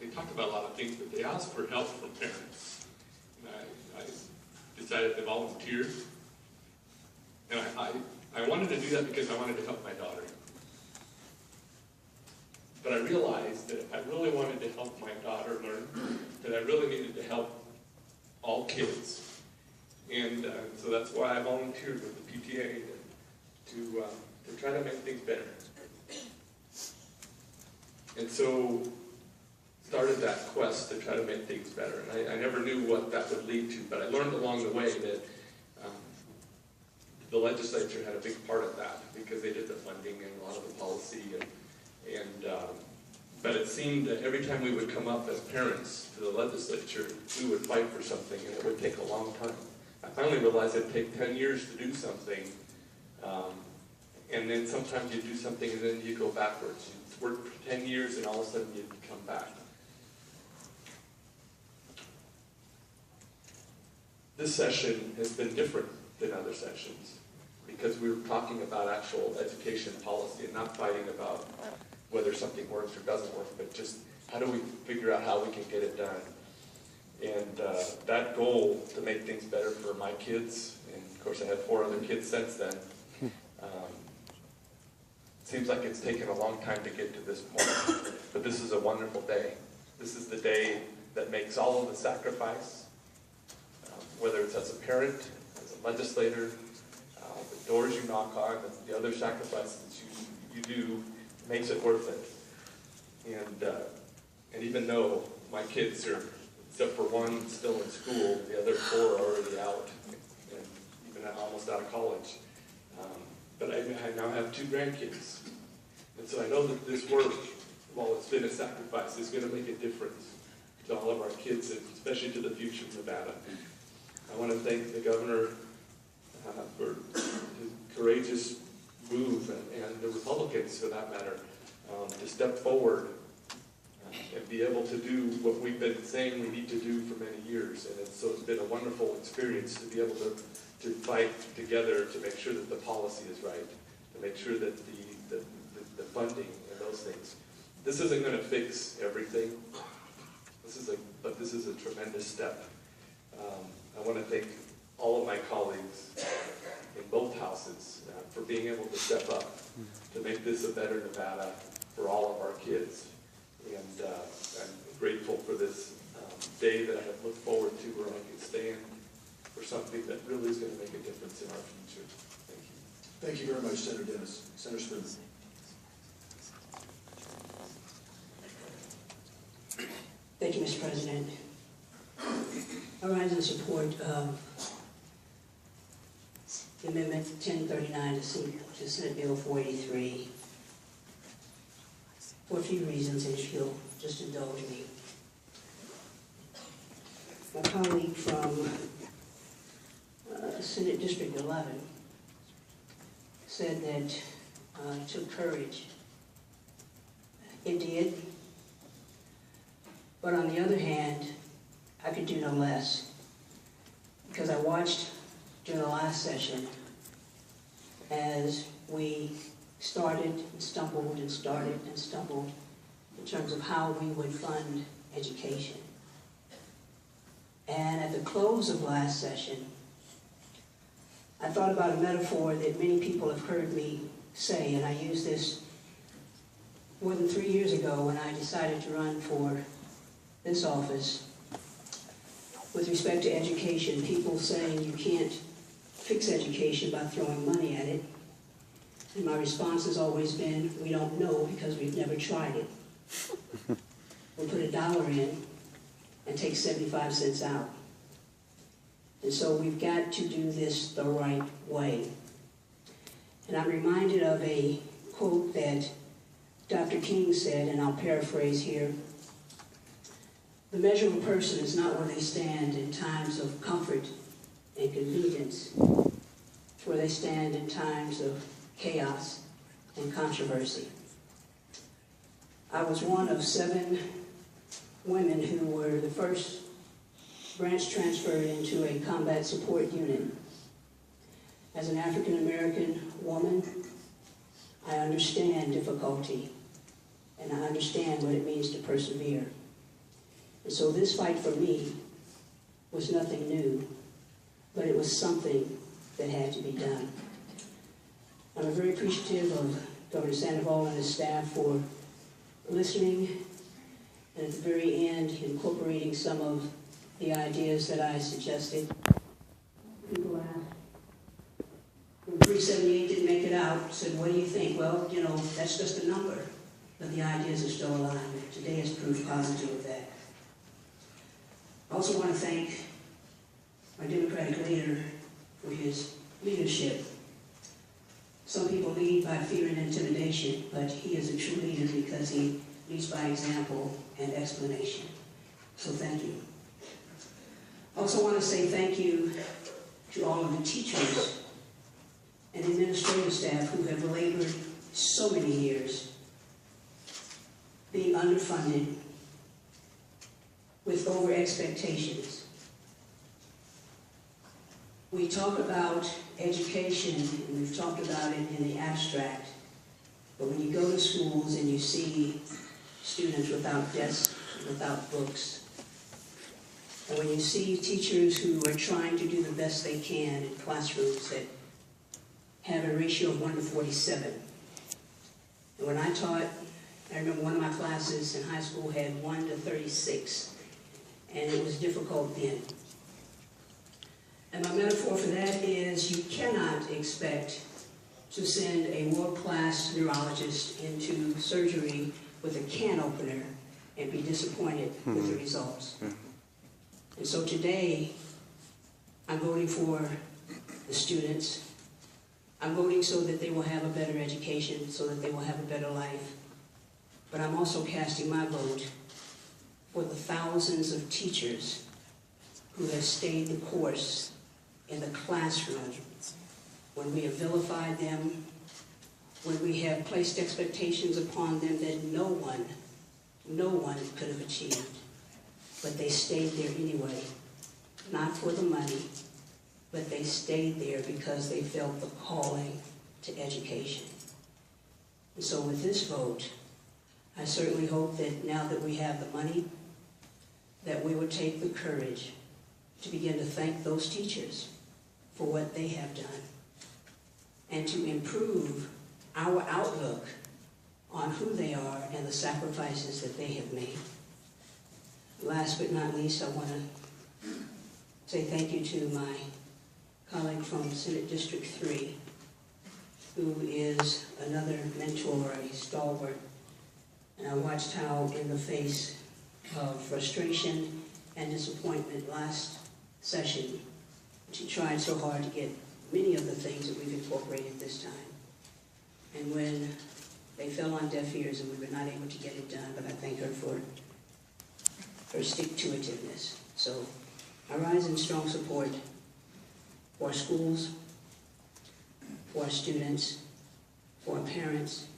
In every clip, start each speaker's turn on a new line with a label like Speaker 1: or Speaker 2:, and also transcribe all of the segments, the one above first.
Speaker 1: they talked about a lot of things, but they asked for help from parents. And I decided to volunteer. And I wanted to do that because I wanted to help my daughter. But I realized that if I really wanted to help my daughter learn, that I really needed to help all kids. And so that's why I volunteered with the PTA to try to make things better. And so started that quest to try to make things better. And I never knew what that would lead to, but I learned along the way that the legislature had a big part of that because they did the funding and a lot of the policy. But it seemed that every time we would come up as parents to the legislature, we would fight for something, and it would take a long time. I finally realized it'd take 10 years to do something, and then sometimes you do something and then you go backwards. You work for 10 years and all of a sudden you come back. This session has been different than other sessions because we were talking about actual education policy and not fighting about whether something works or doesn't work, but just how do we figure out how we can get it done. And that goal to make things better for my kids, and of course I had 4 other kids since then, seems like it's taken a long time to get to this point, but this is a wonderful day. This is the day that makes all of the sacrifice, whether it's as a parent, as a legislator, the doors you knock on, the other sacrifices you do, makes it worth it. And even though my kids are, except for one still in school, the other 4 are already out, and even almost out of college. But I now have 2 grandkids. And so I know that this work, while it's been a sacrifice, is going to make a difference to all of our kids, and especially to the future of Nevada. I want to thank the governor for his courageous move, and the Republicans, for that matter, to step forward and be able to do what we've been saying we need to do for many years. And so it's been a wonderful experience to be able to fight together to make sure that the policy is right, to make sure that the funding and those things. This isn't going to fix everything, but this is a tremendous step. I want to thank all of my colleagues in both houses for being able to step up to make this a better Nevada for all of our kids. And I'm grateful for this day that I have looked forward to, where I can stand for something that really is going to make a difference in our future. Thank you.
Speaker 2: Thank you very much, Senator Dennis. Senator Smith.
Speaker 3: Thank you, Mr. President. I rise in support of the Amendment 1039 to Senate Bill 483 for a few reasons, and if you'll just indulge me. My colleague from Senate District 11 said that it took courage. It did. But on the other hand, I could do no less, because I watched during the last session as we started and stumbled and started and stumbled in terms of how we would fund education. And at the close of last session, I thought about a metaphor that many people have heard me say, and I used this more than 3 years ago when I decided to run for this office. With respect to education, people saying you can't fix education by throwing money at it. And my response has always been, we don't know because we've never tried it. We put $1 in and take 75 cents out. And so we've got to do this the right way. And I'm reminded of a quote that Dr. King said, and I'll paraphrase here. The measure of a person is not where they stand in times of comfort and convenience. It's where they stand in times of chaos and controversy. I was one of 7 women who were the first branch transferred into a combat support unit. As an African American woman, I understand difficulty and I understand what it means to persevere. And so this fight for me was nothing new, but it was something that had to be done. I'm very appreciative of Governor Sandoval and his staff for listening, and at the very end, incorporating some of the ideas that I suggested. People asked, when 378 didn't make it out, said, what do you think? Well, you know, that's just a number, but the ideas are still alive. Today is proof positive of that. I also want to thank my Democratic leader for his leadership. Some people lead by fear and intimidation, but he is a true leader because he leads by example and explanation. So thank you. I also want to say thank you to all of the teachers and administrative staff who have labored so many years, being underfunded, with over expectations. We talk about education, and we've talked about it in the abstract, but when you go to schools and you see students without desks, without books, and when you see teachers who are trying to do the best they can in classrooms that have a ratio of 1 to 47. And when I taught, I remember one of my classes in high school had 1 to 36, and it was difficult then. And my metaphor for that is you cannot expect to send a world-class neurologist into surgery with a can opener and be disappointed with the results. And so today, I'm voting for the students. I'm voting so that they will have a better education, so that they will have a better life. But I'm also casting my vote for the thousands of teachers who have stayed the course in the classroom when we have vilified them, when we have placed expectations upon them that no one could have achieved. But they stayed there anyway, not for the money, but they stayed there because they felt the calling to education. And so with this vote, I certainly hope that now that we have the money, that we would take the courage to begin to thank those teachers for what they have done and to improve our outlook on who they are and the sacrifices that they have made. Last but not least, I want to say thank you to my colleague from Senate District 3, who is another mentor, a stalwart. And I watched how in the face of frustration and disappointment last session, she tried so hard to get many of the things that we've incorporated this time. And when they fell on deaf ears and we were not able to get it done, but I thank her for her stick-to-itiveness. So I rise in strong support for our schools, for our students, for our parents,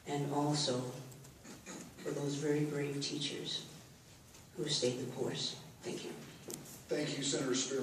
Speaker 3: and also for those very brave teachers who stayed the course. Thank you.
Speaker 2: Thank you, Senator Spearman.